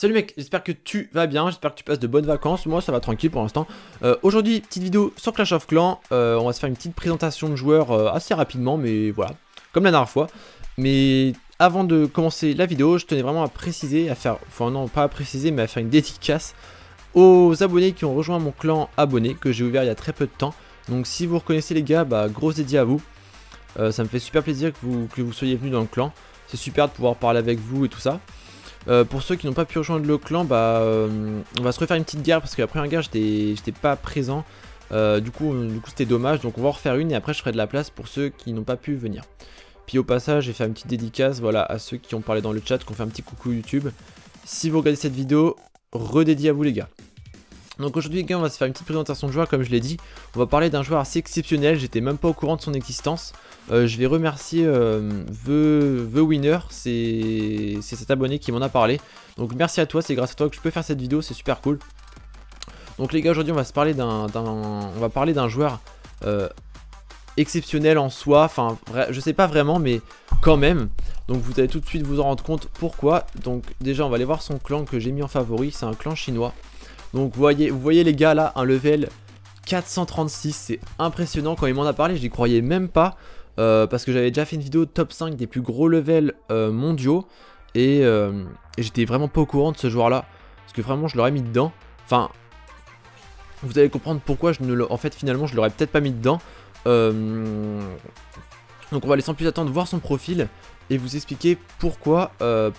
Salut mec, j'espère que tu vas bien, j'espère que tu passes de bonnes vacances, moi ça va tranquille pour l'instant. Aujourd'hui, petite vidéo sur Clash of Clans, on va se faire une petite présentation de joueurs assez rapidement, mais voilà, comme la dernière fois. Mais avant de commencer la vidéo, je tenais vraiment à préciser, à faire, enfin non pas à préciser, mais à faire une dédicace aux abonnés qui ont rejoint mon clan abonné, que j'ai ouvert il y a très peu de temps. Donc si vous reconnaissez les gars, bah grosse dédié à vous, ça me fait super plaisir que vous soyez venus dans le clan, c'est super de pouvoir parler avec vous et tout ça. Pour ceux qui n'ont pas pu rejoindre le clan, bah, on va se refaire une petite guerre parce que la première guerre j'étais pas présent. Du coup c'était dommage, donc on va en refaire une et après je ferai de la place pour ceux qui n'ont pas pu venir. Puis au passage j'ai fait une petite dédicace, voilà, à ceux qui ont parlé dans le chat, qui ont fait un petit coucou YouTube. Si vous regardez cette vidéo, redédié à vous les gars. Donc aujourd'hui les gars, on va se faire une petite présentation de joueur comme je l'ai dit. On va parler d'un joueur assez exceptionnel, j'étais même pas au courant de son existence. Je vais remercier The Winner, c'est cet abonné qui m'en a parlé. Donc merci à toi, c'est grâce à toi que je peux faire cette vidéo, c'est super cool. Donc les gars, aujourd'hui on va se parler d'un joueur exceptionnel en soi. Enfin je sais pas vraiment, mais quand même. Donc vous allez tout de suite vous en rendre compte pourquoi. Donc déjà on va aller voir son clan que j'ai mis en favori, c'est un clan chinois. Donc vous voyez les gars là, un level 436, c'est impressionnant. Quand il m'en a parlé, j'y croyais même pas, parce que j'avais déjà fait une vidéo top 5 des plus gros levels mondiaux, et j'étais vraiment pas au courant de ce joueur là, parce que vraiment je l'aurais mis dedans. Enfin, vous allez comprendre pourquoi en fait finalement je l'aurais peut-être pas mis dedans. Donc on va aller sans plus attendre voir son profil et vous expliquer pourquoi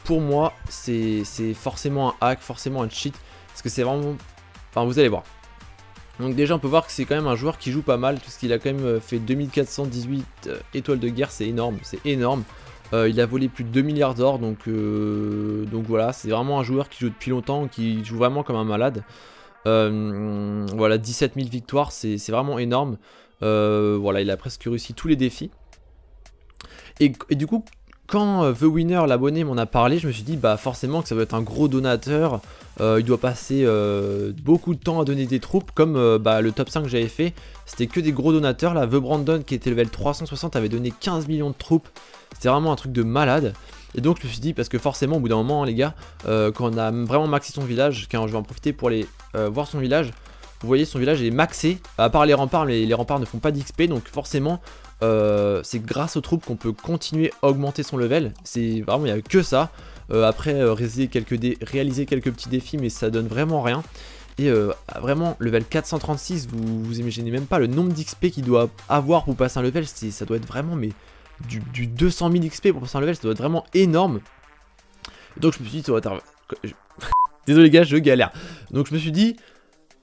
pour moi c'est forcément un hack, forcément un cheat. Parce que c'est vraiment... Enfin vous allez voir. Donc déjà on peut voir que c'est quand même un joueur qui joue pas mal. Parce qu'il a quand même fait 2418 étoiles de guerre. C'est énorme, c'est énorme. Il a volé plus de 2 milliards d'or. Donc voilà, c'est vraiment un joueur qui joue depuis longtemps. Qui joue vraiment comme un malade. Voilà, 17 000 victoires, c'est vraiment énorme. Voilà, il a presque réussi tous les défis. Et du coup... Quand The Winner, l'abonné, m'en a parlé, je me suis dit bah forcément que ça doit être un gros donateur, il doit passer beaucoup de temps à donner des troupes, comme bah, le top 5 que j'avais fait, c'était que des gros donateurs. Là, The Brandon qui était level 360 avait donné 15 millions de troupes, c'était vraiment un truc de malade. Et donc je me suis dit, parce que forcément au bout d'un moment hein, les gars, quand on a vraiment maxé son village, quand je vais en profiter pour aller voir son village, vous voyez son village est maxé, à part les remparts, mais les remparts ne font pas d'XP, donc forcément... c'est grâce aux troupes qu'on peut continuer à augmenter son level. C'est vraiment, il n'y a que ça. Après, réaliser quelques petits défis, mais ça donne vraiment rien. Et vraiment, level 436, vous imaginez même pas le nombre d'XP qu'il doit avoir pour passer un level. Ça doit être vraiment, mais du 200 000 XP pour passer un level, ça doit être vraiment énorme. Donc je me suis dit, ça doit être... Désolé les gars, je galère. Donc je me suis dit,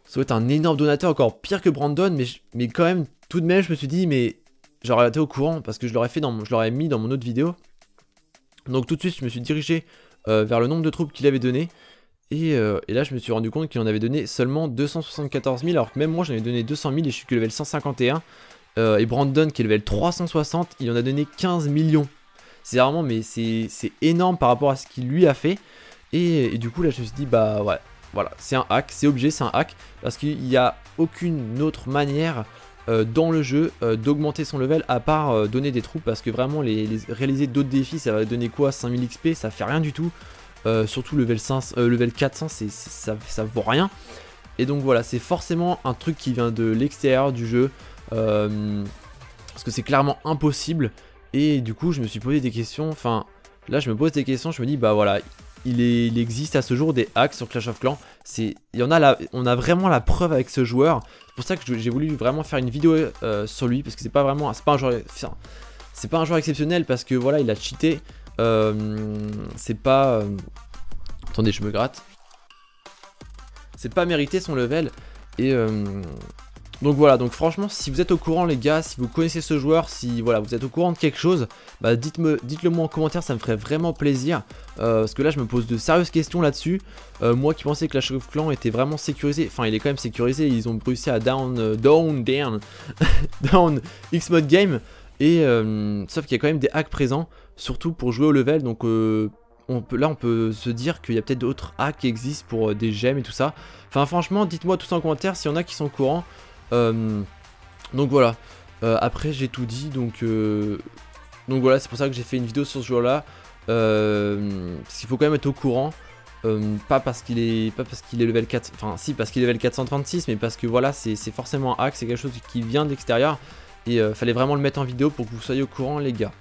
ça doit être un énorme donateur, encore pire que Brandon, mais quand même, tout de même, je me suis dit, mais... J'aurais été au courant parce que je l'aurais mis dans mon autre vidéo. Donc tout de suite je me suis dirigé vers le nombre de troupes qu'il avait donné. Et là je me suis rendu compte qu'il en avait donné seulement 274 000. Alors que même moi j'en ai donné 200 000 et je suis que level 151. Et Brandon qui est level 360, il en a donné 15 millions. C'est vraiment, mais c'est énorme par rapport à ce qu'il lui a fait. Et du coup là je me suis dit bah ouais, voilà, c'est un hack, c'est obligé, c'est un hack. Parce qu'il n'y a aucune autre manière... dans le jeu d'augmenter son level à part donner des troupes, parce que vraiment réaliser d'autres défis ça va donner quoi, 5000 XP, ça fait rien du tout, surtout level 400 ça vaut rien. Et donc voilà, c'est forcément un truc qui vient de l'extérieur du jeu, parce que c'est clairement impossible. Et du coup je me suis posé des questions, enfin là je me pose des questions, je me dis bah voilà, il existe à ce jour des hacks sur Clash of Clans. On a vraiment la preuve avec ce joueur. C'est pour ça que j'ai voulu vraiment faire une vidéo sur lui, parce que c'est pas un joueur exceptionnel, parce que voilà, il a cheaté. C'est pas... attendez, je me gratte. C'est pas mérité son level. Et donc voilà, donc franchement si vous êtes au courant les gars, si vous connaissez ce joueur, si voilà vous êtes au courant de quelque chose, bah dites-le moi en commentaire, ça me ferait vraiment plaisir, parce que là je me pose de sérieuses questions là-dessus. Moi qui pensais que Clash of Clans était vraiment sécurisé, enfin il est quand même sécurisé, ils ont réussi à down Xmode Game, et sauf qu'il y a quand même des hacks présents, surtout pour jouer au level, donc on peut se dire qu'il y a peut-être d'autres hacks qui existent pour des gemmes et tout ça. Enfin franchement dites-moi tout ça en commentaire s'il y en a qui sont au courant. Donc voilà, après j'ai tout dit, donc voilà, c'est pour ça que j'ai fait une vidéo sur ce joueur là, parce qu'il faut quand même être au courant. Pas parce qu'il est level 4, enfin si parce qu'il est level 436, mais parce que voilà, c'est forcément un hack, c'est quelque chose qui vient de l'extérieur. Et fallait vraiment le mettre en vidéo pour que vous soyez au courant les gars.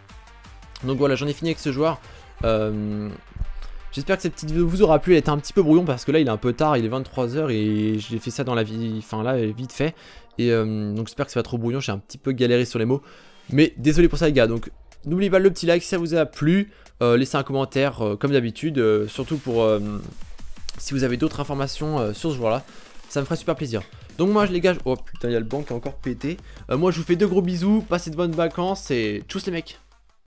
Donc voilà, j'en ai fini avec ce joueur. J'espère que cette petite vidéo vous aura plu. Elle était un petit peu brouillon parce que là il est un peu tard, il est 23 h et j'ai fait ça dans la vie, enfin là vite fait. Et donc j'espère que c'est pas trop brouillon, j'ai un petit peu galéré sur les mots. Mais désolé pour ça les gars, donc n'oubliez pas le petit like si ça vous a plu. Laissez un commentaire comme d'habitude, surtout pour si vous avez d'autres informations sur ce joueur là. Ça me ferait super plaisir. Donc moi les gars, oh putain il y a le banc qui a encore pété. Moi je vous fais de gros bisous, passez de bonnes vacances et tchuss les mecs.